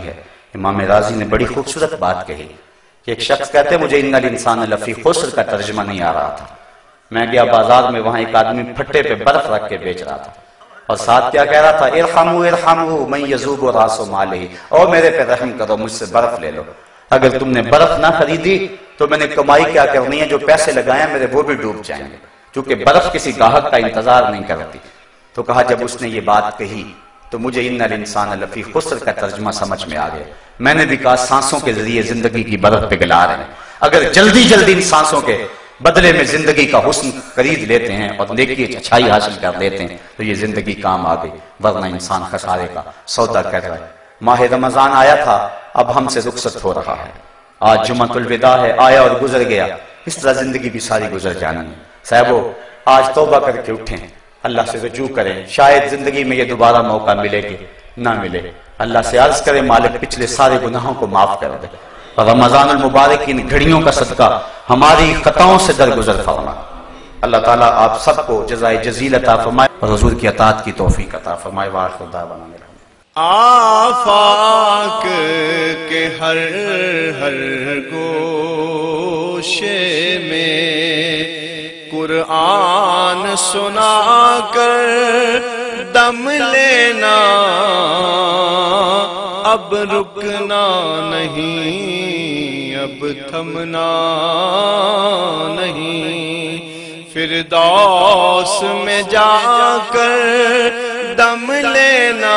ہے۔ امام راضی نے بڑی خوبصورت بات کہی کہ ایک شخص کہتے مجھے ان الانسان لفی خسر کا ترجمہ نہیں آ رہا تھا، میں گیا بازار میں، وہاں ایک آدمی پھٹے پہ برف رکھ کے بیچ رہا تھا، اور ساتھ کیا کہہ رہا تھا، ارحموا ارحموا من یذوب راس مالہ، اور میرے پہ رحم کرو، مجھ سے برف لے لو، اگر تم نے برف نہ خریدی تو میں نے کمائی کیا کرنی ہے، جو پیسے لگائے میرے وہ بھی ڈوب جائیں گے، کیونکہ برف کسی گاہک کا انتظار نہیں کرتی۔ تو کہا جب اس نے یہ بات کہی تو مجھے ان الانسان لفی خسر کا ترجمہ سمجھ میں آ گیا۔ میں نے بھی کہا سانسوں کے ذریعے زندگی کی برف پگھلا رہے ہیں، اگر جلدی جلدی ان سانسوں کے بدلے میں زندگی کا حسن خرید لیتے ہیں اور نیکی اچھائی حاصل کر لیتے ہیں تو یہ زندگی کام آ گئی، ورنہ انسان خسارے کا سودا کر رہا ہے۔ ماہ رمضان آیا تھا، اب ہم سے رخصت ہو رہا ہے، آج جمعۃ الوداع ہے، آیا اور گزر گیا، اس طرح زندگی بھی ساری گزر جانی ہے۔ صاحبو آج توبہ کر کے اٹھیں، اللہ سے رجوع کریں، شاید زندگی میں یہ دوبارہ موقع ملے کہ نہ ملے، اللہ سے عرض کریں مالک پچھلے سارے گناہوں کو معاف کر دے، اور رمضان المبارک ان گھڑیوں کا صدقہ ہماری خطاؤں سے درگزر فرما۔ اللہ تعالیٰ آپ سب کو جزائے جزیل عطا فرمائے اور حضور کی اطاعت کی توفیق عطا فرمائے۔ وآخر دعوانا آفاق کے ہر گوشے میں قرآن سنا کر دم لینا، اب رکنا نہیں، اب تھمنا نہیں، فردوس میں جا کر دم لینا۔